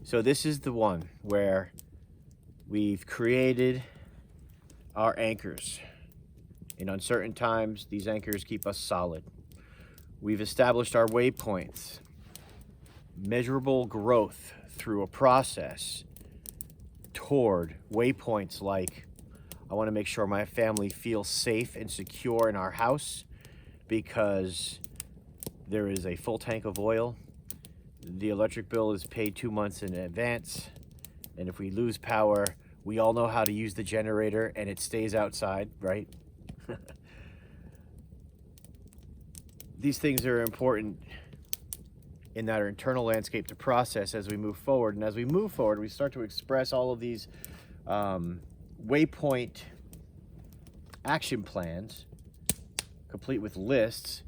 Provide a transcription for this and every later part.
So this is the one where we've created our anchors. In uncertain times, these anchors keep us solid. We've established our waypoints, measurable growth through a process toward waypoints like, I want to make sure my family feels safe and secure in our house because there is a full tank of oil. The electric bill is paid 2 months in advance. And if we lose power, we all know how to use the generator and it stays outside, right? These things are important in that our internal landscape to process as we move forward. And as we move forward, we start to express all of these waypoint action plans, complete with lists.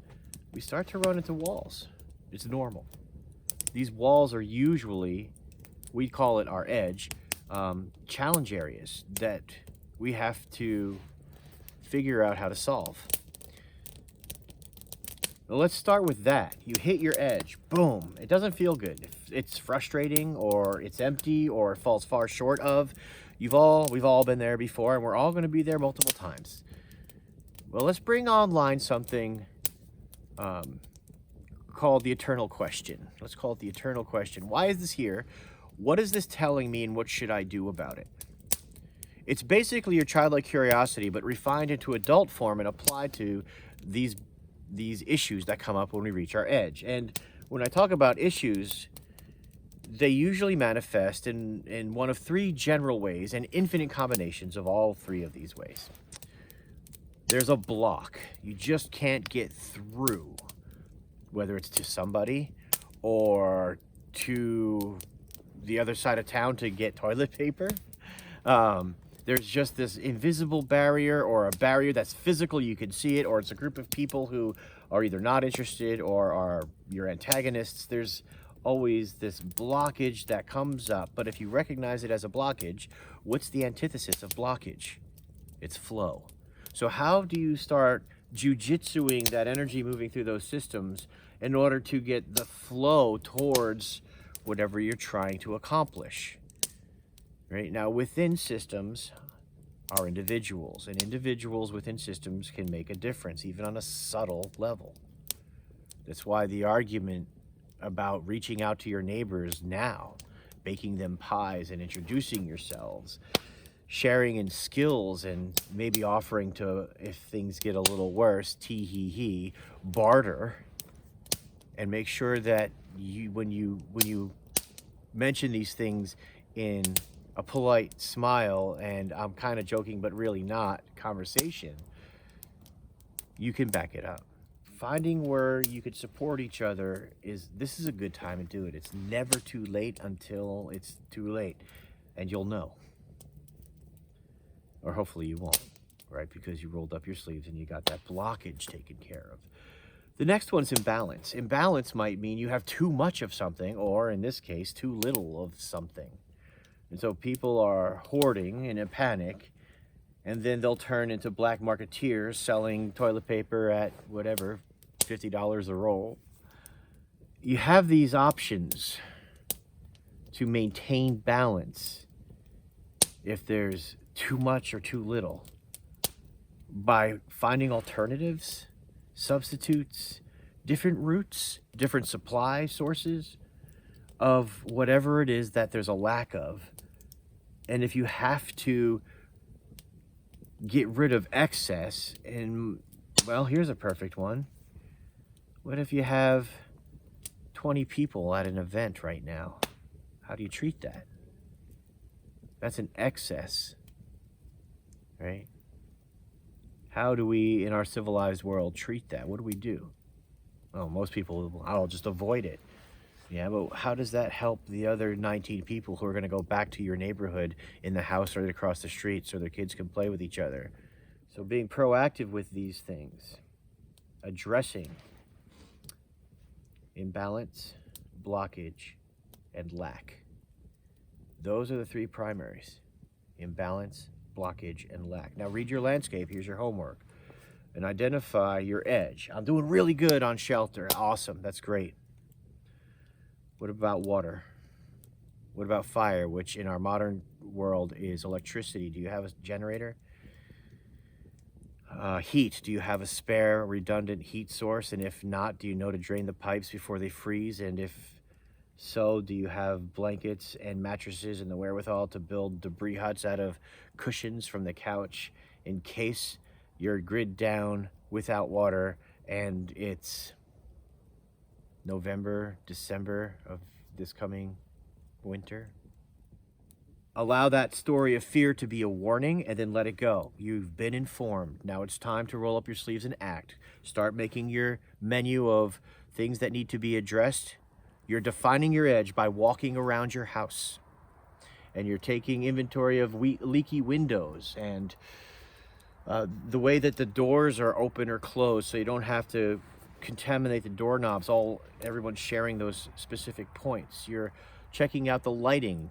We start to run into walls. It's normal. These walls are usually, we call it our edge, challenge areas that we have to figure out how to solve. Well, let's start with that. You hit your edge, boom. It doesn't feel good. It's frustrating, or it's empty, or it falls far short of. We've all been there before, and we're all going to be there multiple times. Well, let's bring online something called the eternal question. Let's call it the eternal question. Why is this here? What is this telling me, and what should I do about it? It's basically your childlike curiosity, but refined into adult form and applied to these issues that come up when we reach our edge. And when I talk about issues, they usually manifest in one of three general ways and infinite combinations of all three of these ways. There's a block. You just can't get through, whether it's to somebody or to the other side of town to get toilet paper. There's just this invisible barrier, or a barrier that's physical, you can see it, or it's a group of people who are either not interested or are your antagonists. There's always this blockage that comes up, but if you recognize it as a blockage, what's the antithesis of blockage? It's flow. So how do you start jujitsuing that energy moving through those systems in order to get the flow towards whatever you're trying to accomplish? Right now, within systems are individuals, and individuals within systems can make a difference, even on a subtle level. That's why the argument about reaching out to your neighbors now, baking them pies and introducing yourselves, sharing in skills, and maybe offering to, if things get a little worse, tee-hee-hee, barter, and make sure that when you mention these things in a polite smile and I'm kind of joking but really not conversation, you can back it up. Finding where you could support each other this is a good time to do it. It's never too late until it's too late, and you'll know. Or hopefully you won't, right? Because you rolled up your sleeves and you got that blockage taken care of. The next one's imbalance. Imbalance might mean you have too much of something, or in this case, too little of something. And so people are hoarding in a panic, and then they'll turn into black marketeers selling toilet paper at whatever, $50 a roll. You have these options to maintain balance if there's too much or too little, by finding alternatives, substitutes, different routes, different supply sources of whatever it is that there's a lack of. And if you have to get rid of excess, and well, here's a perfect one. What if you have 20 people at an event right now? How do you treat that? That's an excess, right? How do we, in our civilized world, treat that? What do we do? Oh, most people, I'll just avoid it. Yeah, but how does that help the other 19 people who are going to go back to your neighborhood in the house right across the street so their kids can play with each other? So being proactive with these things, addressing imbalance, blockage, and lack. Those are the three primaries: imbalance, blockage, and lack. Now read your landscape. Here's your homework. And identify your edge. I'm doing really good on shelter. Awesome. That's great. What about water? What about fire, which in our modern world is electricity? Do you have a generator? Heat, do you have a spare redundant heat source? And if not, do you know to drain the pipes before they freeze? And if so, do you have blankets and mattresses and the wherewithal to build debris huts out of cushions from the couch in case you're grid down without water and it's November, December of this coming winter? Allow that story of fear to be a warning and then let it go. You've been informed. Now it's time to roll up your sleeves and act. Start making your menu of things that need to be addressed. You're defining your edge by walking around your house. And you're taking inventory of leaky windows and the way that the doors are open or closed so you don't have to contaminate the doorknobs. Everyone's sharing those specific points. You're checking out the lighting,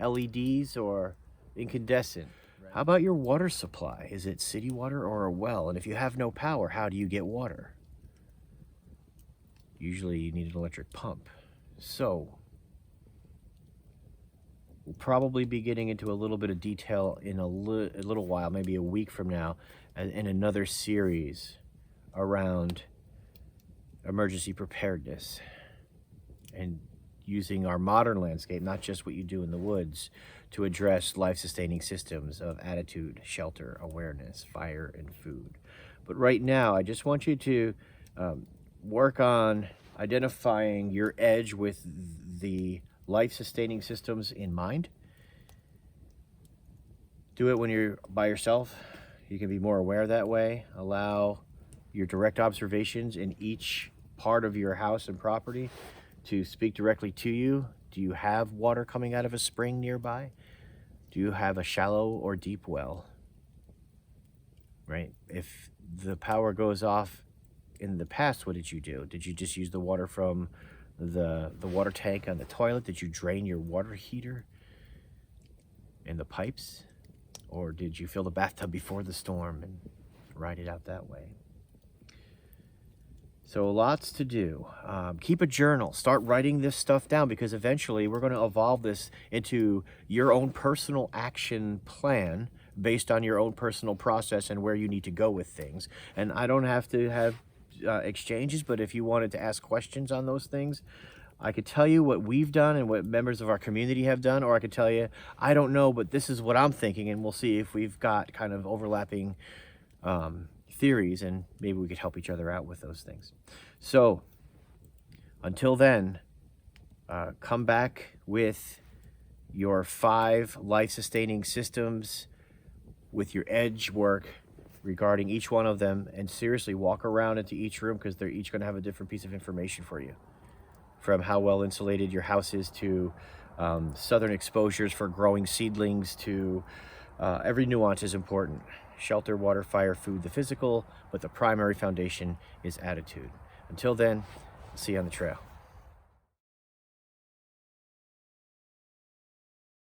LEDs or incandescent. Right. How about your water supply? Is it city water or a well? And if you have no power, how do you get water? Usually you need an electric pump. So we'll probably be getting into a little bit of detail in a little while, maybe a week from now, in another series around emergency preparedness and using our modern landscape, not just what you do in the woods, to address life-sustaining systems of attitude, shelter, awareness, fire, and food. But right now, I just want you to work on identifying your edge with the life-sustaining systems in mind. Do it when you're by yourself. You can be more aware that way. Allow your direct observations in each part of your house and property to speak directly to you. Do you have water coming out of a spring nearby? Do you have a shallow or deep well? Right? If the power goes off in the past, what did you do? Did you just use the water from the water tank on the toilet? Did you drain your water heater and the pipes? Or did you fill the bathtub before the storm and ride it out that way? So lots to do. Keep a journal. Start writing this stuff down because eventually we're going to evolve this into your own personal action plan based on your own personal process and where you need to go with things. And I don't have to have exchanges, but if you wanted to ask questions on those things, I could tell you what we've done and what members of our community have done, or I could tell you, I don't know, but this is what I'm thinking, and we'll see if we've got kind of overlapping theories, and maybe we could help each other out with those things. So until then, come back with your 5 life-sustaining systems with your edge work regarding each one of them, and seriously walk around into each room because they're each going to have a different piece of information for you, from how well insulated your house is to southern exposures for growing seedlings to every nuance is important. Shelter, water, fire, food, the physical, but the primary foundation is attitude. Until then, see you on the trail.